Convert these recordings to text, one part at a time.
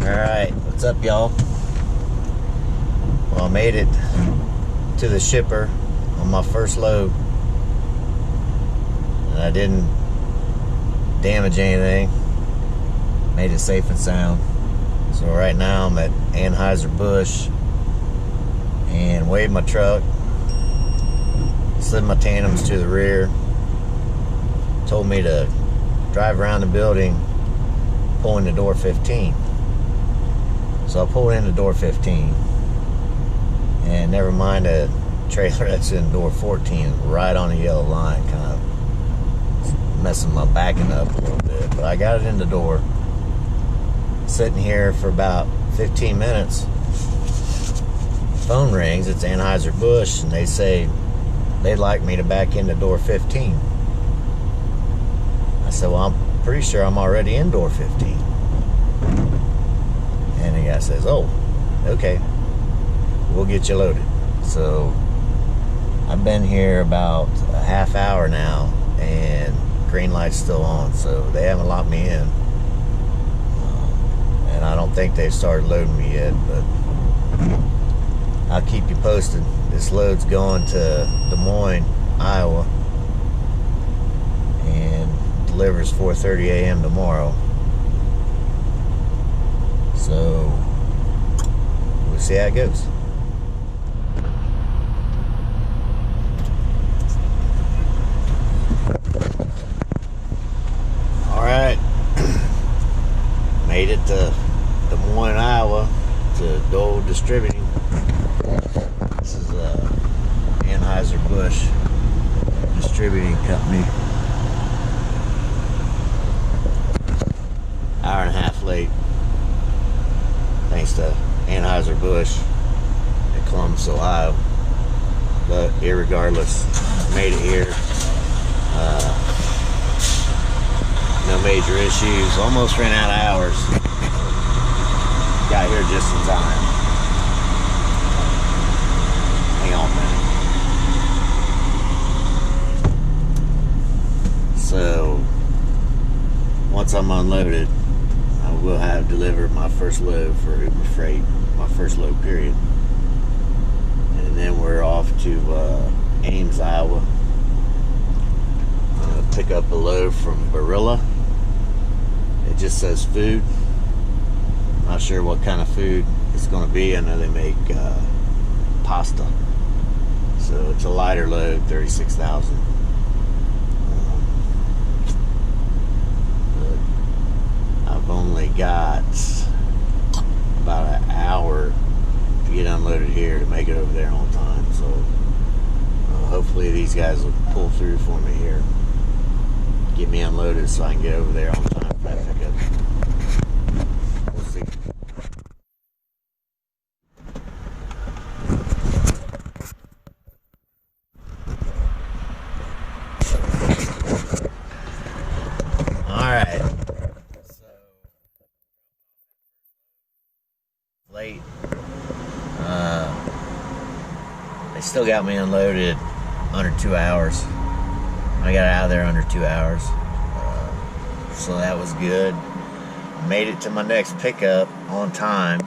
Alright, what's up, y'all? Well, I made it to the shipper on my first load, and I didn't damage anything. Made it safe and sound. So right now I'm at Anheuser-Busch and weighed my truck, slid my tandems to the rear, told me to drive around the building pulling the door 15. So I pulled into door 15, and never mind the trailer that's in door 14, right on the yellow line, kind of messing my backing up a little bit. But I got it in the door. Sitting here for about 15 minutes. Phone rings. It's Anheuser-Busch, and they say they'd like me to back into door 15. I said, well, I'm pretty sure I'm already in door 15. And the guy says, oh, okay, we'll get you loaded. So I've been here about a half hour now, and green light's still on, so they haven't locked me in. And I don't think they've started loading me yet, but I'll keep you posted. This load's going to Des Moines, Iowa, and delivers 4:30 a.m. tomorrow. So we'll see how it goes. Alright. Made it to Des Moines, Iowa, to Dole Distributing. This is Anheuser-Busch Distributing Company. Hour and a half late, thanks to Anheuser-Busch in Columbus, Ohio. But irregardless, made it here. No major issues. Almost ran out of hours. Got here just in time. Hang on a minute. So once I'm unloaded, I will have delivered my first load for Uber Freight, my first load period. And then we're off to Ames, Iowa. I'm going to pick up a load from Barilla. It just says food. Not sure what kind of food it's going to be. I know they make pasta. So it's a lighter load, 36,000. I've only got about an hour to get unloaded here to make it over there on time. So hopefully these guys will pull through for me here, get me unloaded so I can get over there on time for that pickup. We'll see. Alright. Late. They still got me unloaded under 2 hours. I got out of there under 2 hours. So that was good. Made it to my next pickup on time.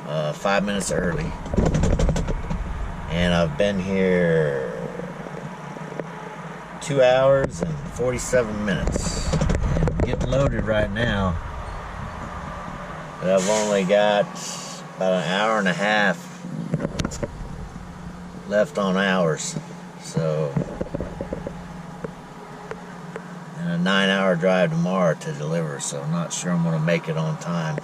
5 minutes early. And I've been here 2 hours and 47 minutes. And I'm getting loaded right now. But I've only got about an hour and a half left on hours. So, and a 9-hour drive tomorrow to deliver. So I'm not sure I'm going to make it on time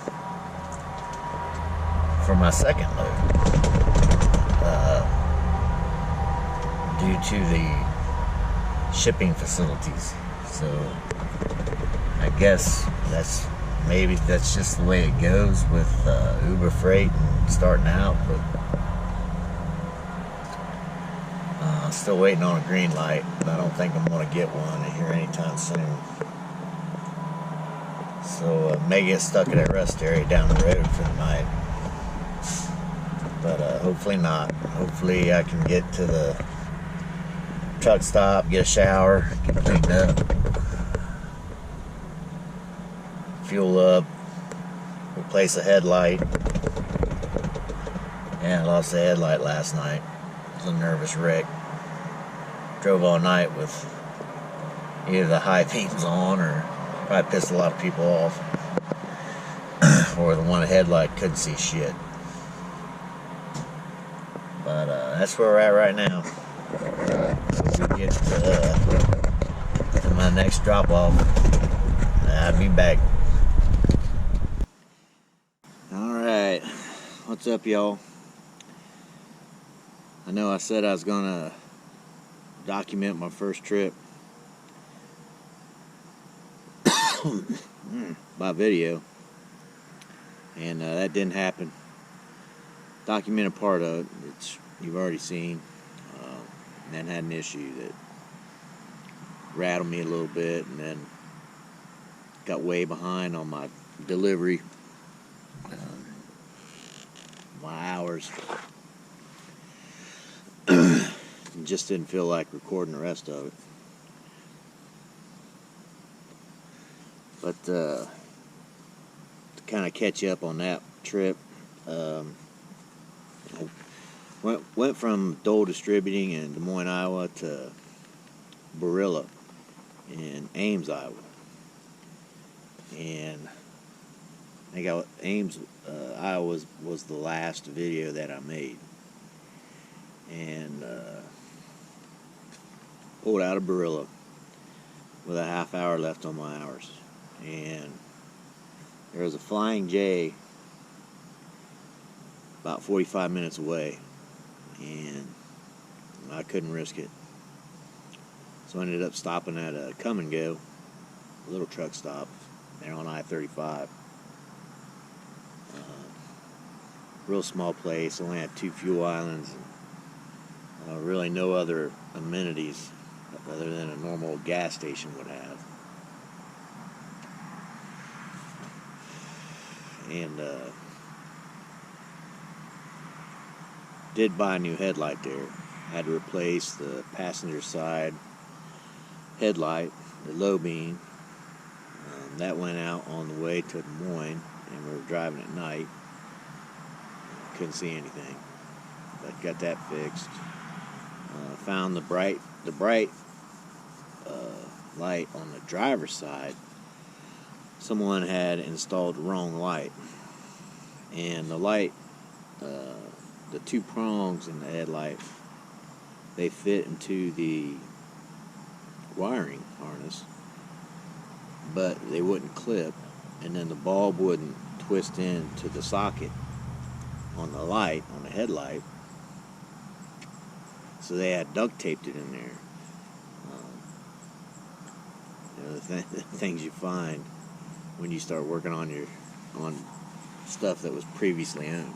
for my second load. Due to the shipping facilities. So I guess maybe that's just the way it goes with Uber Freight and starting out, but still waiting on a green light, but I don't think I'm going to get one here anytime soon. So may get stuck at that rest area down the road for the night, but hopefully not. Hopefully I can get to the truck stop, get a shower, get cleaned up, fuel up, replace a headlight. And I lost the headlight last night. It was a nervous wreck. Drove all night with either the high beams on, or probably pissed a lot of people off. Or the one headlight couldn't see shit. But that's where we're at right now. We'll get to my next drop off. I'll be back. Alright, what's up, y'all? I know I said I was gonna document my first trip by video, and that didn't happen. Documented part of it, which you've already seen, and then had an issue that rattled me a little bit, and then got way behind on my delivery, my hours. Just didn't feel like recording the rest of it. But to kind of catch you up on that trip, went from Dole Distributing in Des Moines, Iowa to Barilla in Ames, Iowa. And I think Ames, Iowa was the last video that I made. And pulled out of Barilla with a half hour left on my hours. And there was a Flying J about 45 minutes away, and I couldn't risk it. So I ended up stopping at a Come and Go, a little truck stop there on I-35. Real small place, only had 2 fuel islands, and really no other amenities other than a normal gas station would have. And did buy a new headlight there. Had to replace the passenger side headlight, the low beam. That went out on the way to Des Moines, and we were driving at night. Couldn't see anything, but got that fixed. Found the bright light on the driver's side. Someone had installed the wrong light, and the light, the 2 prongs in the headlight, they fit into the wiring harness, but they wouldn't clip, and then the bulb wouldn't twist into the socket on the light, on the headlight, so they had duct taped it in there. The things you find when you start working on stuff that was previously owned.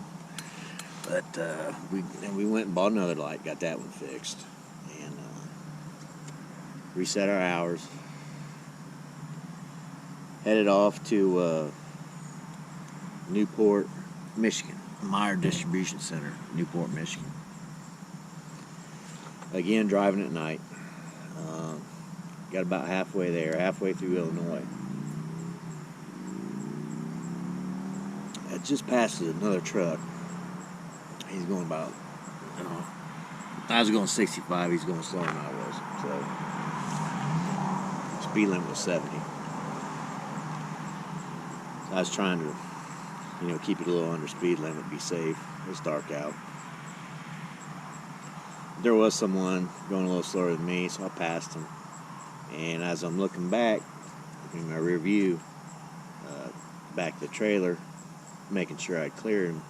But we went and bought another light, got that one fixed, and reset our hours. Headed off to Newport, Michigan, Meyer Distribution Center, Newport, Michigan. Again, driving at night. Got about halfway there, halfway through Illinois. I just passed another truck. He's going about, I was going 65, he's going slower than I was. So, speed limit was 70. So I was trying to, keep it a little under speed limit, be safe. It's dark out. There was someone going a little slower than me, so I passed him. And as I'm looking back in my rear view, back to the trailer, making sure I cleared him,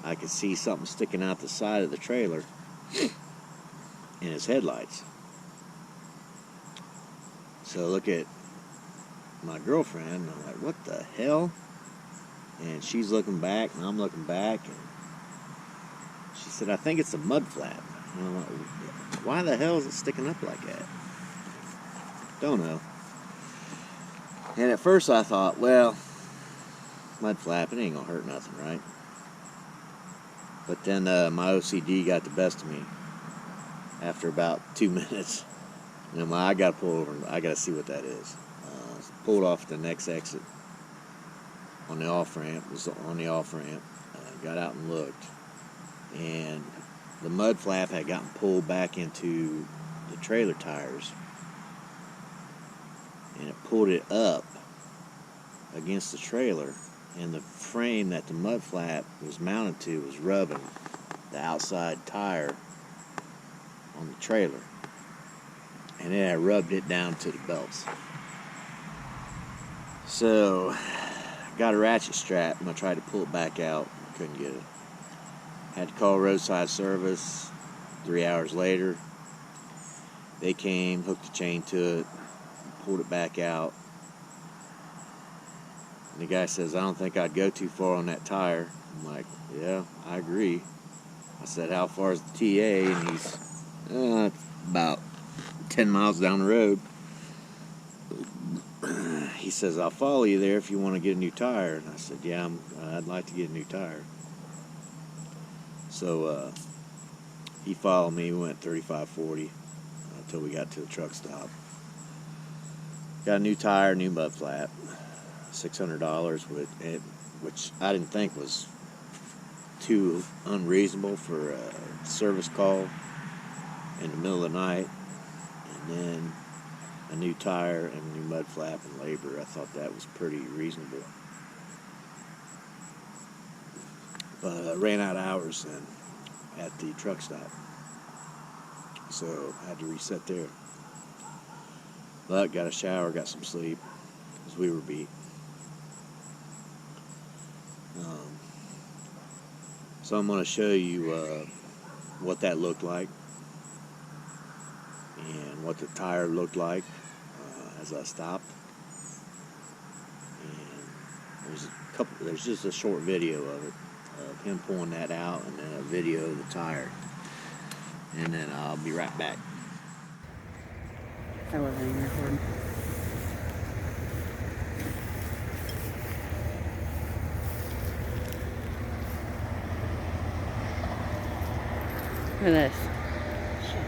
I could see something sticking out the side of the trailer in his headlights. So I look at my girlfriend, and I'm like, what the hell? And she's looking back, and I'm looking back, and she said, I think it's a mud flap. And I'm like, why the hell is it sticking up like that? Don't know. And at first I thought, well, mud flap, it ain't gonna hurt nothing, right? But then my OCD got the best of me after about 2 minutes. And I'm like, I gotta pull over, I gotta see what that is. Pulled off the next exit on the off ramp. Was on the off ramp. Got out and looked, and the mud flap had gotten pulled back into the trailer tires, and it pulled it up against the trailer, and the frame that the mud flap was mounted to was rubbing the outside tire on the trailer, and it had rubbed it down to the belts. So got a ratchet strap and I tried to pull it back out. Couldn't get it. Had to call roadside service. 3 hours later, they came, hooked the chain to it, pulled it back out. And the guy says, "I don't think I'd go too far on that tire." I'm like, "Yeah, I agree." I said, "How far is the TA?" And he's about 10 miles down the road. He says, "I'll follow you there if you want to get a new tire." And I said, "Yeah, I'd like to get a new tire." So he followed me. We went 35, 40 until we got to the truck stop. Got a new tire, new mud flap, $600, which I didn't think was too unreasonable for a service call in the middle of the night. And then a new tire and a new mud flap and labor. I thought that was pretty reasonable. But I ran out of hours then at the truck stop, so I had to reset there. But got a shower, got some sleep, because we were beat. So I'm going to show you what that looked like and what the tire looked like as I stopped. And there's just a short video of it, of him pulling that out, and then a video of the tire. And then I'll be right back. I wasn't even recording. Look at this. Shit.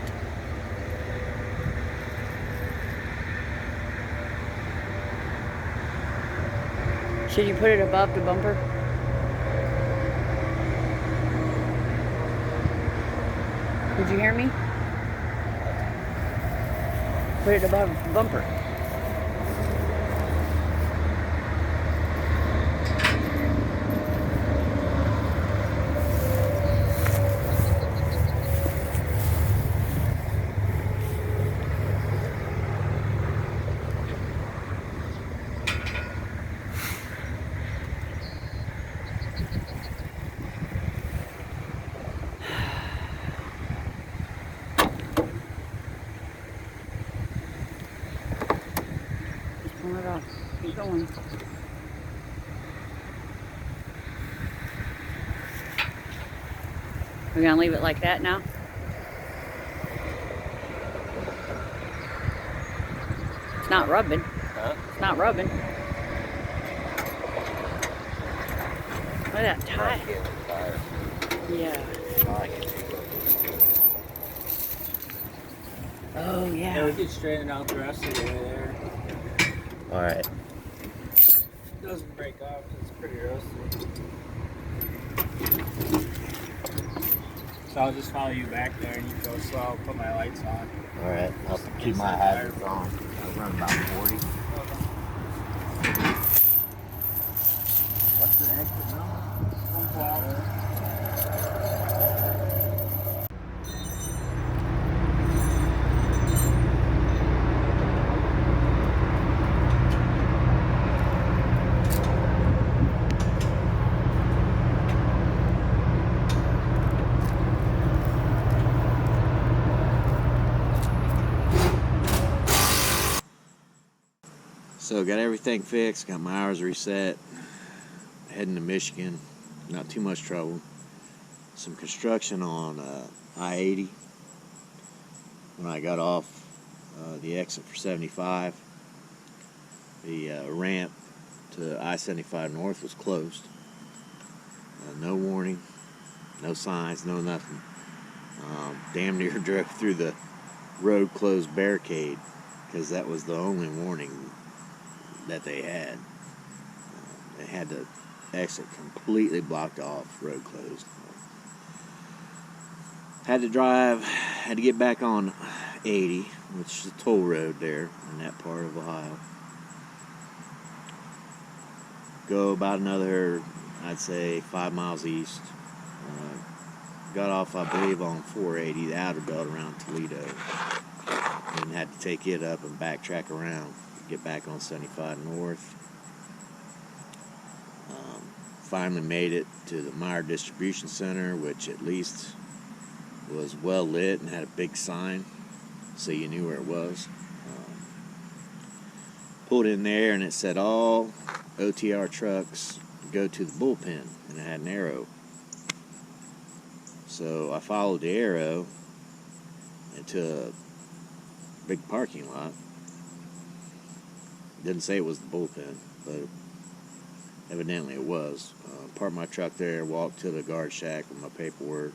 Should you put it above the bumper? Did you hear me? Put it above the bumper. Turn it off. Keep going. We're gonna leave it like that now? It's not rubbing. Huh? It's not rubbing. Look at that tire. Yeah. Oh, yeah. Yeah, we could straighten out the rest of the way there. Alright. It doesn't break off, it's pretty rusty. So I'll just follow you back there and you go slow. I'll put my lights on. Alright, I'll keep my hazards on. I'll run about 40. What's the exit number? 112. So got everything fixed, got my hours reset, heading to Michigan, not too much trouble. Some construction on I-80 when I got off the exit for 75. The ramp to I-75 North was closed. No warning, no signs, no nothing. Damn near drove through the road closed barricade because that was the only warning that they had. and had the exit completely blocked off, road closed. Had to get back on 80, which is a toll road there in that part of Ohio. Go about another, I'd say, 5 miles east. Got off, I believe, on 480, the outer belt around Toledo, and had to take it up and backtrack around, get back on 75 north. Finally made it to the Meyer Distribution Center, which at least was well lit and had a big sign so you knew where it was. Pulled in there and it said all OTR trucks go to the bullpen, and it had an arrow. So I followed the arrow into a big parking lot. Didn't say it was the bullpen, but evidently it was. Parked my truck there, walked to the guard shack with my paperwork.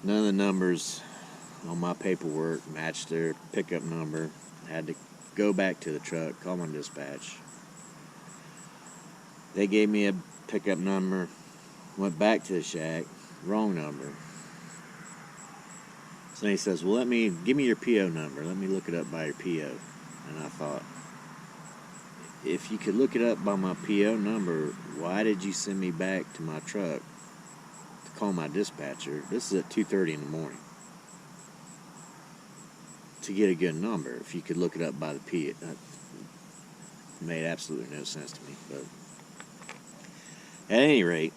None of the numbers on my paperwork matched their pickup number. I had to go back to the truck, call my dispatch. They gave me a pickup number, went back to the shack, wrong number. So he says, well, give me your PO number. Let me look it up by your PO. And I thought, if you could look it up by my PO number, why did you send me back to my truck to call my dispatcher? This is at 2:30 in the morning. To get a good number, if you could look it up by the PO. That made absolutely no sense to me. But at any rate,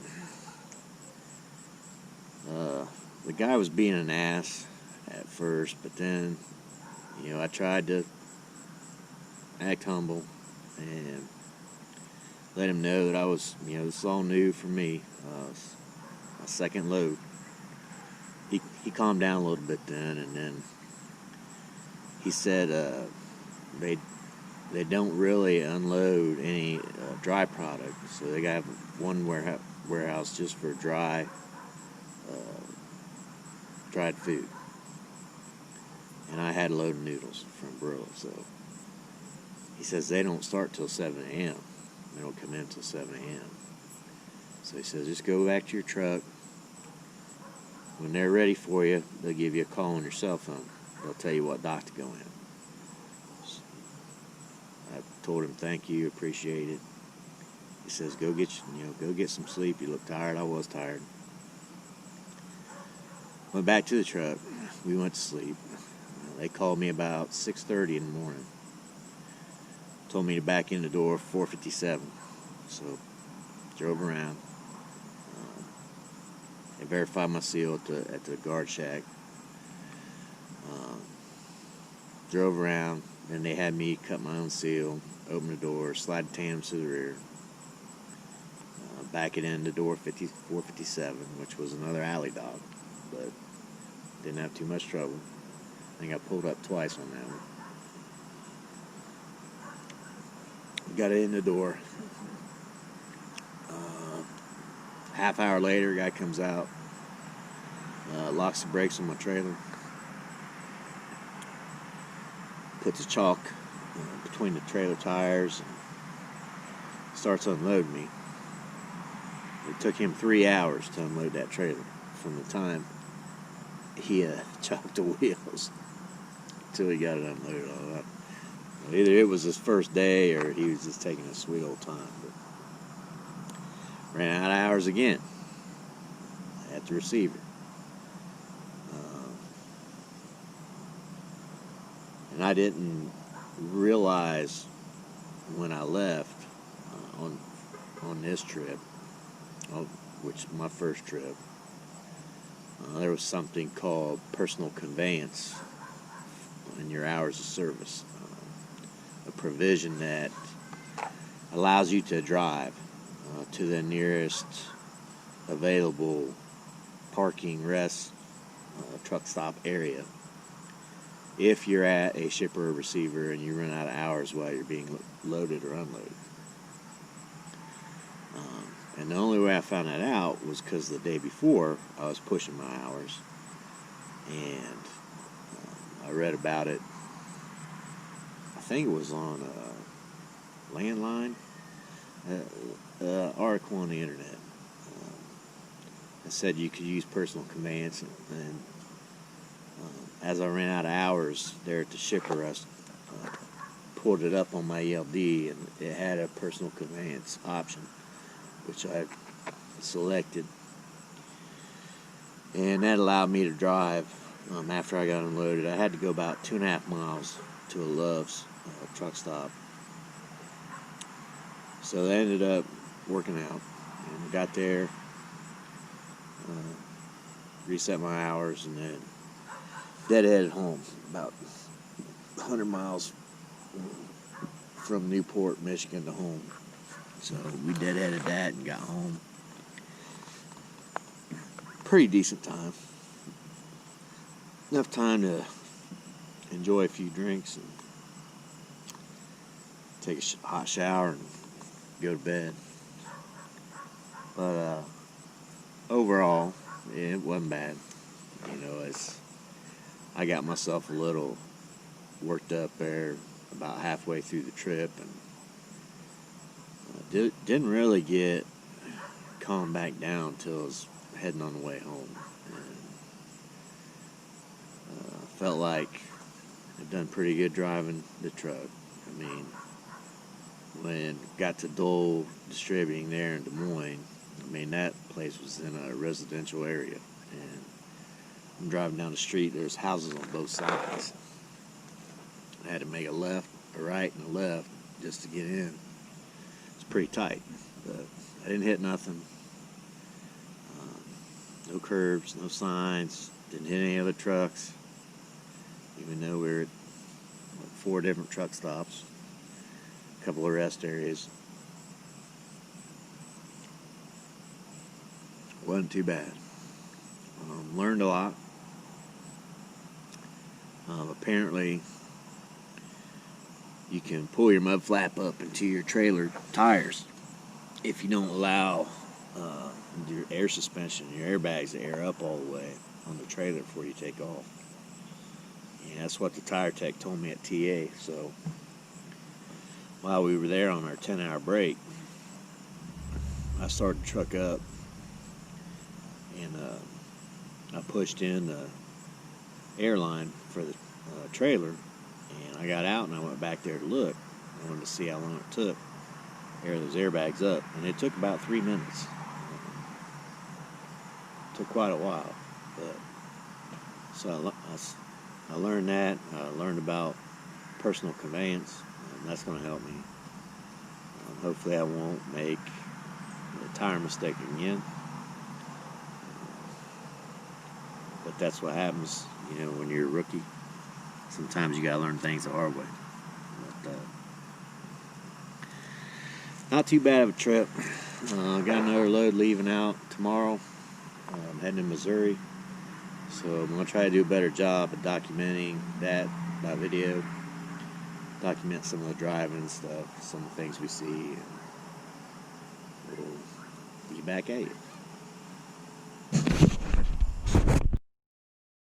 the guy was being an ass at first, but then, I tried to act humble and let him know that I was, this is all new for me. My second load. He calmed down a little bit then, and then he said they don't really unload any dry product, so they got one warehouse just for dried food. And I had a load of noodles from Brill, so he says they don't start till 7 a.m. They don't come in till 7 a.m. So he says, just go back to your truck. When they're ready for you, they'll give you a call on your cell phone. They'll tell you what dock to go in. So I told him, thank you, appreciate it. He says, go get some sleep. You look tired. I was tired. Went back to the truck. We went to sleep. They called me about 6:30 in the morning. Told me to back in the door 4:57. So drove around. They verified my seal at the guard shack. Drove around, and they had me cut my own seal, open the door, slide the tandems to the rear, back it in the door 457, which was another alley dog, but didn't have too much trouble. I think I pulled up twice on that one. Got it in the door. Half hour later, guy comes out, locks the brakes on my trailer, puts the chalk between the trailer tires, and starts unloading me. It took him 3 hours to unload that trailer from the time he chalked the wheels until he got it unloaded. Either it was his first day or he was just taking a sweet old time. But ran out of hours again at the receiver. And I didn't realize when I left on this trip, which is my first trip, there was something called personal conveyance in your hours of service. A provision that allows you to drive to the nearest available parking, rest, truck stop area if you're at a shipper or receiver and you run out of hours while you're being loaded or unloaded. And the only way I found that out was because the day before I was pushing my hours, and I read about it. I think it was on a landline. article on the internet. It said you could use personal conveyance, and as I ran out of hours there at the shipper, I pulled it up on my ELD, and it had a personal conveyance option, which I selected, and that allowed me to drive after I got unloaded. I had to go about 2.5 miles to a Love's truck stop, so that ended up working out, and I got there, reset my hours, and then deadheaded home about 100 miles from Newport, Michigan to home. So we deadheaded that and got home. Pretty decent time. Enough time to enjoy a few drinks and take a hot shower and go to bed. But overall, it wasn't bad. You know, I got myself a little worked up there about halfway through the trip, and didn't really get calmed back down until I was heading on the way home. And felt like I'd done pretty good driving the truck. I mean, when got to Dole Distributing there in Des Moines, I mean, that place was in a residential area, and I'm driving down the street, there's houses on both sides. I had to make a left, a right, and a left just to get in. It's pretty tight, but I didn't hit nothing. No curbs, no signs, didn't hit any other trucks, even though we were at 4 different truck stops, a couple of rest areas. Wasn't too bad. Learned a lot. Apparently, you can pull your mud flap up into your trailer tires if you don't allow your air suspension, your airbags to air up all the way on the trailer before you take off. And that's what the tire tech told me at TA. So while we were there on our 10-hour break, I started the truck up, and I pushed in the airline for the trailer, and I got out and I went back there to look. I wanted to see how long it took to air those airbags up, and it took about 3 minutes. Took quite a while, but so I learned that. I learned about personal conveyance, and that's going to help me. Hopefully I won't make a tire mistake again. But that's what happens, you know, when you're a rookie. Sometimes you got to learn things the hard way. But, not too bad of a trip. Got another load leaving out tomorrow. I'm heading to Missouri. So I'm going to try to do a better job of documenting that by video. Document some of the driving stuff, some of the things we see. And we'll be back at you.